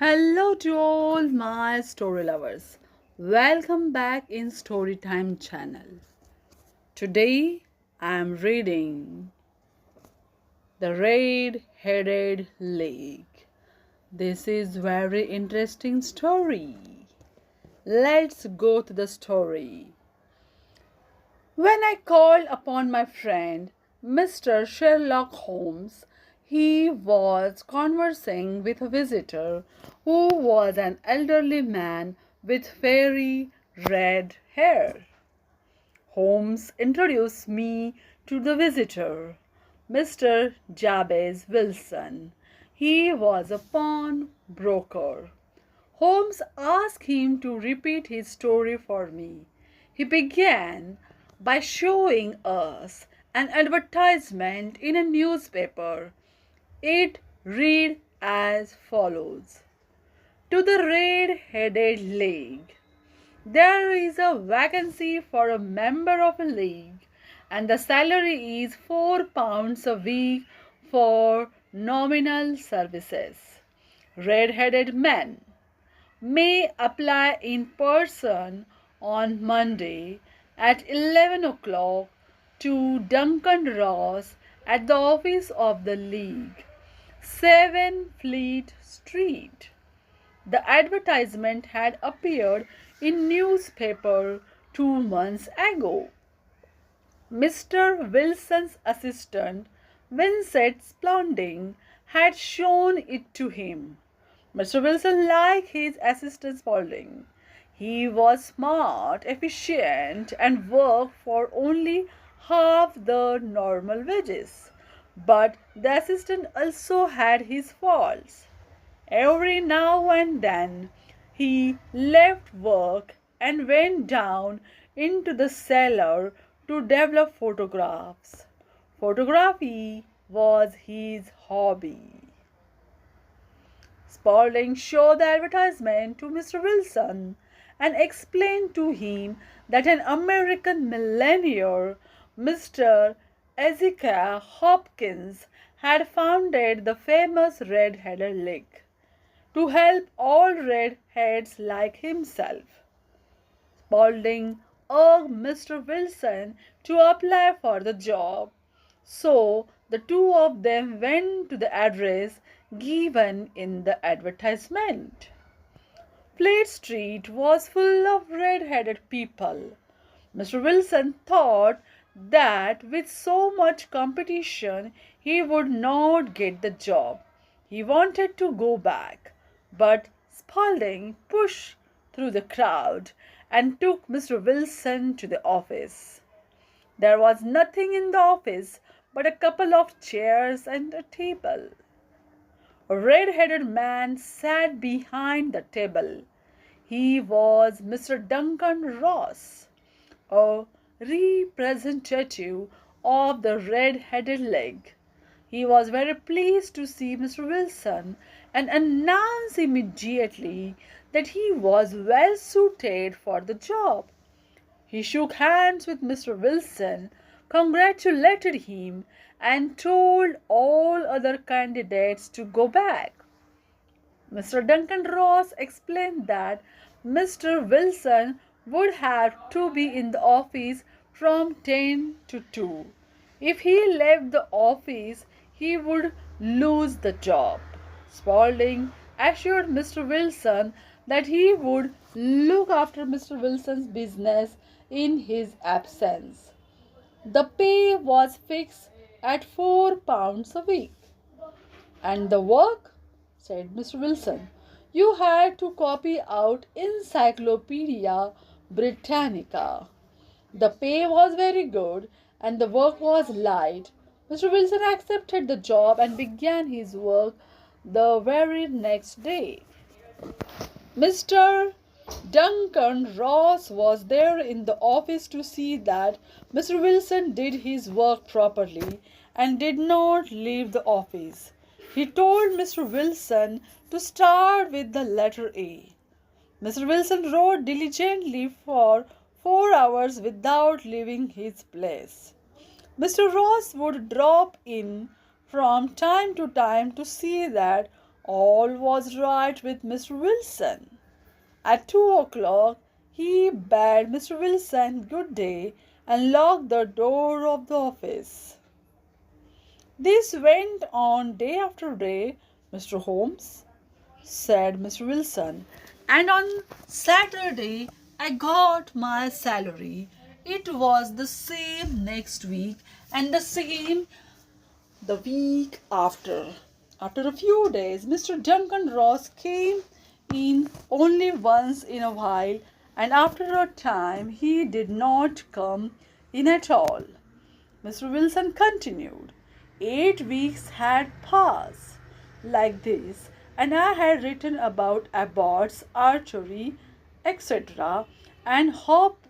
Hello to all my story lovers. Welcome back in Storytime channel. Today I am reading The Red-Headed Lake. This is very interesting story. Let's go to the story. When I called upon my friend, Mr. Sherlock Holmes, he was conversing with a visitor who was an elderly man with very red hair. Holmes introduced me to the visitor, Mr. Jabez Wilson. He was a pawnbroker. Holmes asked him to repeat his story for me. He began by showing us an advertisement in a newspaper. It read as follows: To the red-headed league. There is a vacancy for a member of a league, and the salary is £4 a week for nominal services. Red-headed men may apply in person on Monday at 11 o'clock to Duncan Ross at the office of the League, 7 Fleet Street. The advertisement had appeared in newspaper 2 months ago. Mr. Wilson's assistant, Vincent Spalding, had shown it to him. Mr. Wilson liked his assistant Spalding. He was smart, efficient, and worked for only half the normal wages. But the assistant also had his faults. Every now and then he left work and went down into the cellar to develop photographs. Photography was his hobby. Spalding showed the advertisement to Mr. Wilson and explained to him that an American millionaire, Mr. Ezekiel Hopkins, had founded the famous Red-Headed League to help all redheads like himself. Spalding urged Mr. Wilson to apply for the job, so the two of them went to the address given in the advertisement. Fleet Street was full of red-headed people. Mr. Wilson thought that with so much competition he would not get the job. He wanted to go back, but Spalding pushed through the crowd and took Mr. Wilson to the office. There was nothing in the office but a couple of chairs and a table. A red-headed man sat behind the table. He was Mr. Duncan Ross, a representative of the Red-Headed League. He was very pleased to see Mr. Wilson and announced immediately that he was well suited for the job. He shook hands with Mr. Wilson, congratulated him, and told all other candidates to go back. Mr. Duncan Ross explained that Mr. Wilson would have to be in the office from 10 to 2. If he left the office, he would lose the job. Spalding assured Mr. Wilson that he would look after Mr. Wilson's business in his absence. The pay was fixed at £4 a week. And the work? Said Mr. Wilson. You had to copy out Encyclopedia Britannica. The pay was very good and the work was light. Mr. Wilson accepted the job and began his work the very next day. Mr. Duncan Ross was there in the office to see that Mr. Wilson did his work properly and did not leave the office. He told Mr. Wilson to start with the letter A. Mr. Wilson wrote diligently for 4 hours without leaving his place. Mr. Ross would drop in from time to time to see that All was right with Mr. Wilson. At 2 o'clock, he bade Mr. Wilson good day and locked the door of the office. This went on day after day, Mr. Holmes, said Mr. Wilson, and on Saturday I got my salary. It was the same next week and the same the week after. After a few days, Mr. Duncan Ross came in only once in a while, and after a time he did not come in at all. Mr. Wilson continued. 8 weeks had passed like this, and I had written about abbots, archery, etc., and hoped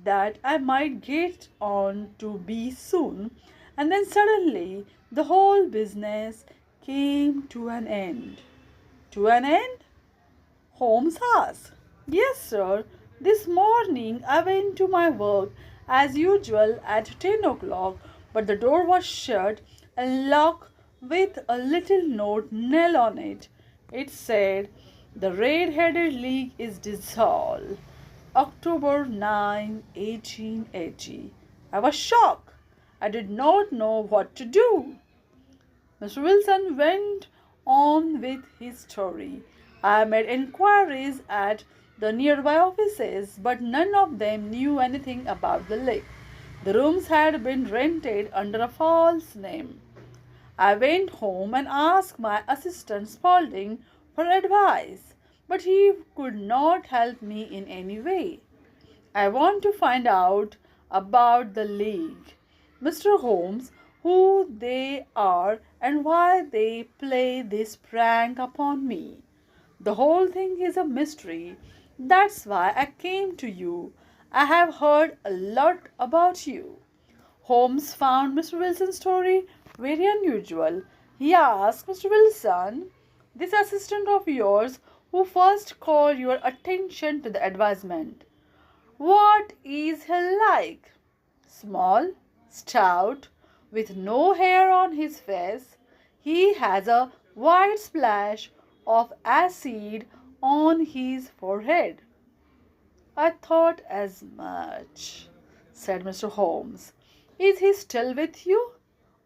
that I might get on to B soon, and then suddenly the whole business came to an end. To an end? Holmes asked. Yes, sir. This morning I went to my work as usual at 10 o'clock, but the door was shut and locked with a little note nailed on it. It said, "The Red-Headed League is dissolved. October 9, 1880. I was shocked. I did not know what to do. Mr. Wilson went on with his story. I made inquiries at the nearby offices, but none of them knew anything about the lake. The rooms had been rented under a false name. I went home and asked my assistant Spaulding for advice, but he could not help me in any way. I want to find out about the league, Mr. Holmes, who they are and why they play this prank upon me. The whole thing is a mystery. That's why I came to you. I have heard a lot about you." Holmes found Mr. Wilson's story very unusual. He asked, "Mr. Wilson, this assistant of yours who first called your attention to the advertisement, what is he like?" "Small, stout, with no hair on his face. He has a white splash of acid on his forehead." "I thought as much," said Mr. Holmes. "Is he still with you?"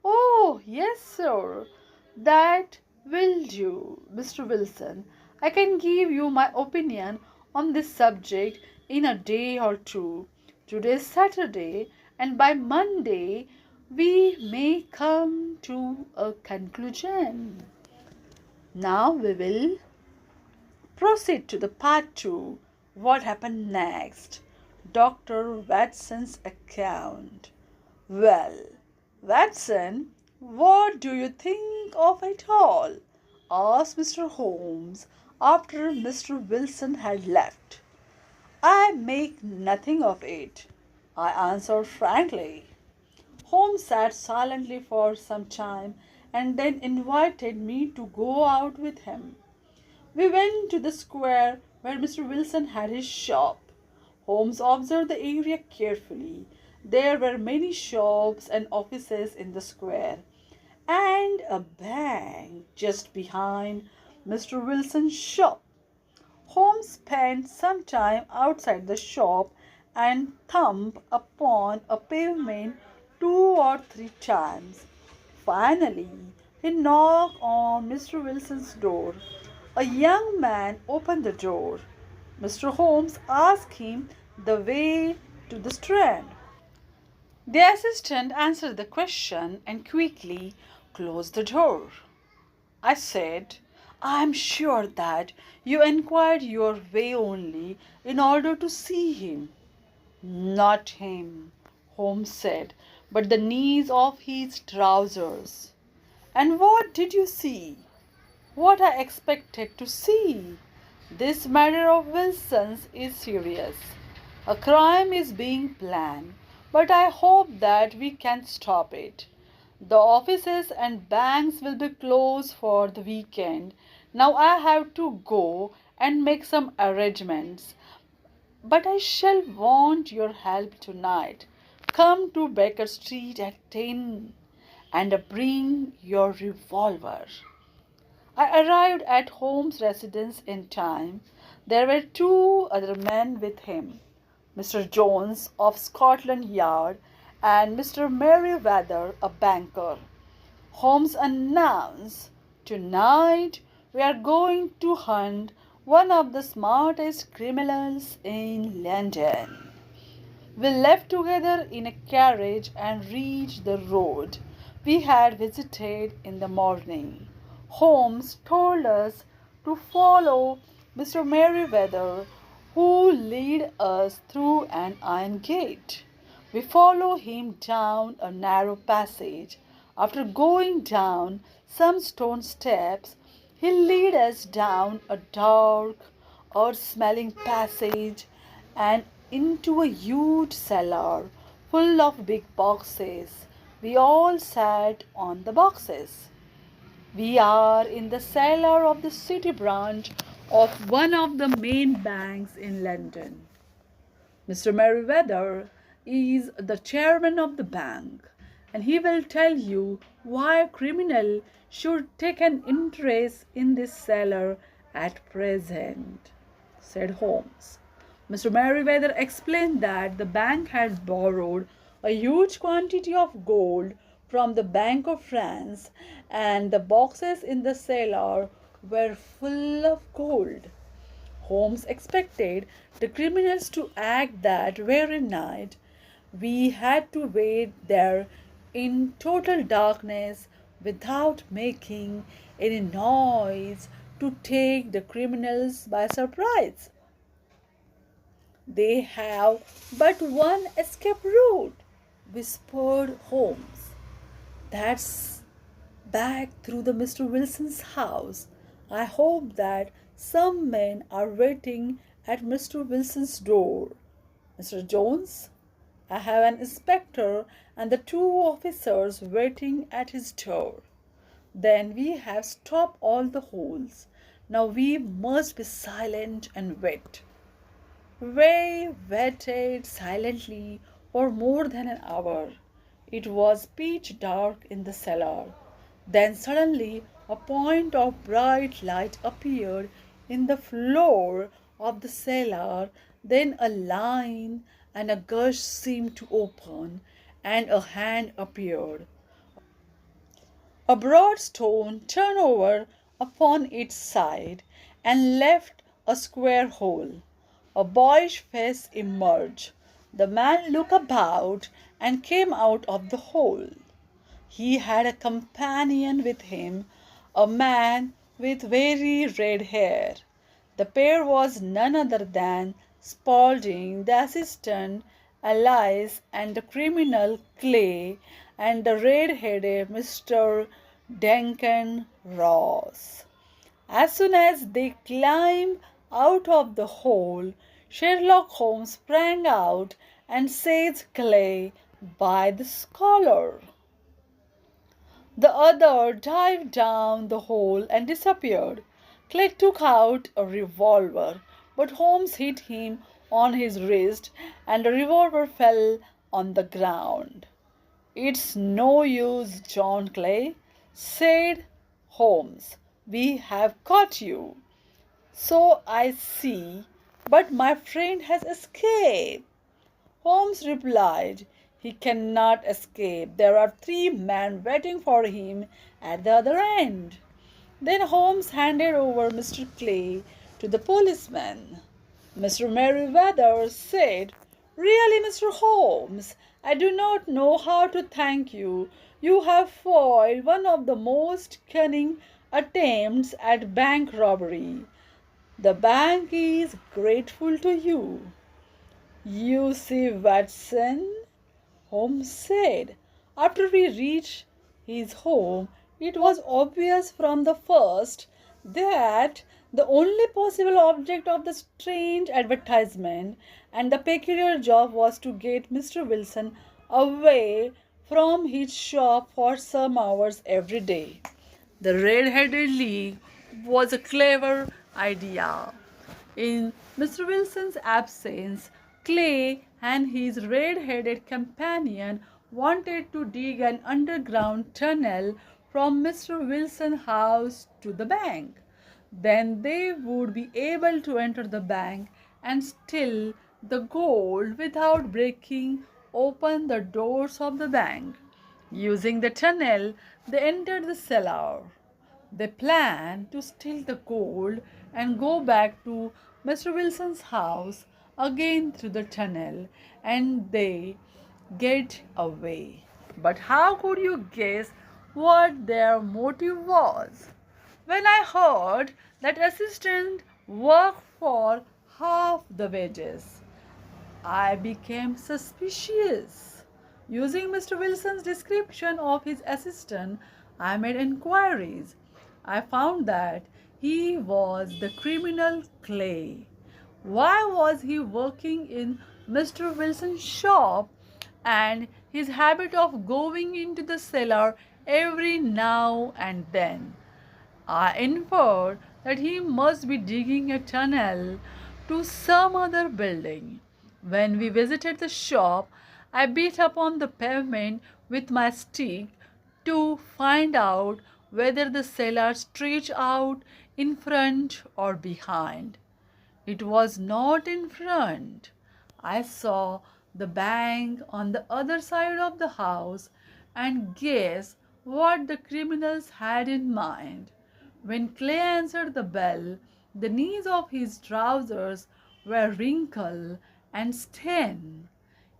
"Oh, yes, sir. That will do, Mr. Wilson. I can give you my opinion on this subject in a day or two. Today is Saturday, and by Monday we may come to a conclusion. Now we will proceed to the part 2. What happened next? Dr. Watson's account. "Well, Watson, what do you think of it all?" asked Mr. Holmes after Mr. Wilson had left. "I make nothing of it," I answered frankly. Holmes sat silently for some time and then invited me to go out with him. We went to the square where Mr. Wilson had his shop. Holmes observed the area carefully. There were many shops and offices in the square, and a bank just behind Mr. Wilson's shop. Holmes spent some time outside the shop and thumped upon a pavement 2 or 3 times. Finally, he knocked on Mr. Wilson's door. A young man opened the door. Mr. Holmes asked him the way to the Strand. The assistant answered the question and quickly closed the door. I said, "I am sure that you inquired your way only in order to see him." "Not him," Holmes said, "but the knees of his trousers." "And what did you see?" "What I expected to see. This matter of Wilson's is serious. A crime is being planned, but I hope that we can stop it. The offices and banks will be closed for the weekend. Now I have to go and make some arrangements, but I shall want your help tonight. Come to Baker Street at 10 and bring your revolver." I arrived at Holmes' residence in time. There were two other men with him, Mr. Jones of Scotland Yard and Mr. Merriweather, a banker. Holmes announced, "Tonight we are going to hunt one of the smartest criminals in London." We left together in a carriage and reached the road we had visited in the morning. Holmes told us to follow Mr. Merriweather, who led us through an iron gate. We followed him down a narrow passage. After going down some stone steps, he led us down a dark, earth-smelling passage and into a huge cellar full of big boxes. We all sat on the boxes. "We are in the cellar of the city branch of one of the main banks in London. Mr. Merriweather is the chairman of the bank, and he will tell you why a criminal should take an interest in this cellar at present," said Holmes. Mr. Merriweather explained that the bank had borrowed a huge quantity of gold from the Bank of France, and the boxes in the cellar were full of gold. Holmes expected the criminals to act that very night. We had to wait there in total darkness without making any noise to take the criminals by surprise. "They have but one escape route," whispered Holmes. "That's back through the Mr. Wilson's house. I hope that some men are waiting at Mr. Wilson's door. Mr. Jones, I have an inspector and the two officers waiting at his door. Then we have stopped all the holes. Now we must be silent and wait." We waited silently for more than an hour. It was pitch dark in the cellar. Then suddenly a point of bright light appeared in the floor of the cellar. Then a line and a gush seemed to open, and a hand appeared. A broad stone turned over upon its side and left a square hole. A boyish face emerged. The man looked about and came out of the hole. He had a companion with him, a man with very red hair. The pair was none other than Spaulding, the assistant, Alice, and the criminal Clay, and the red-headed Mr. Duncan Ross. As soon as they climbed out of the hole, Sherlock Holmes sprang out and seized Clay by the collar. The other dived down the hole and disappeared. Clay took out a revolver, but Holmes hit him on his wrist, and the revolver fell on the ground. "It's no use, John Clay," said Holmes. "We have caught you." "So I see, but my friend has escaped." Holmes replied, "He cannot escape. There are 3 men waiting for him at the other end." Then Holmes handed over Mr. Clay to the policeman. Mr. Merriweather said, "Really, Mr. Holmes, I do not know how to thank you. You have foiled one of the most cunning attempts at bank robbery. The bank is grateful to you." "You see, Watson," Holmes said, after we reached his home, "it was obvious from the first that the only possible object of the strange advertisement and the peculiar job was to get Mr. Wilson away from his shop for some hours every day. The Red-Headed League was a clever idea. In Mr. Wilson's absence, Clay and his red-headed companion wanted to dig an underground tunnel from Mr. Wilson's house to the bank. Then they would be able to enter the bank and steal the gold without breaking open the doors of the bank. Using the tunnel, they entered the cellar. They planned to steal the gold and go back to Mr. Wilson's house again through the tunnel, and they get away. But how could you guess what their motive was? When I heard that assistant worked for half the wages, I became suspicious. Using Mr. Wilson's description of his assistant, I made inquiries. I found that he was the criminal Clay. Why was he working in Mr. Wilson's shop, and his habit of going into the cellar every now and then? I inferred that he must be digging a tunnel to some other building. When we visited the shop, I beat upon the pavement with my stick to find out whether the cellar stretched out in front or behind. It was not in front. I saw the bank on the other side of the house, and guess what the criminals had in mind. When Clay answered the bell, the knees of his trousers were wrinkled and stained.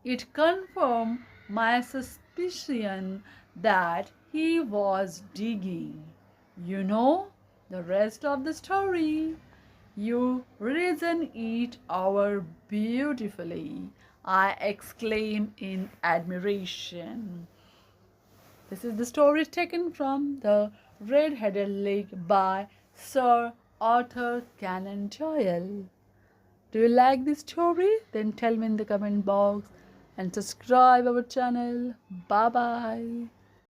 It confirmed my suspicion that he was digging. You know the rest of the story. You reason it over beautifully, I exclaim in admiration. This is the story taken from The Red-Headed Lake by Sir Arthur Conan Doyle. Do you like this story? Then tell me in the comment box and subscribe our channel. Bye bye.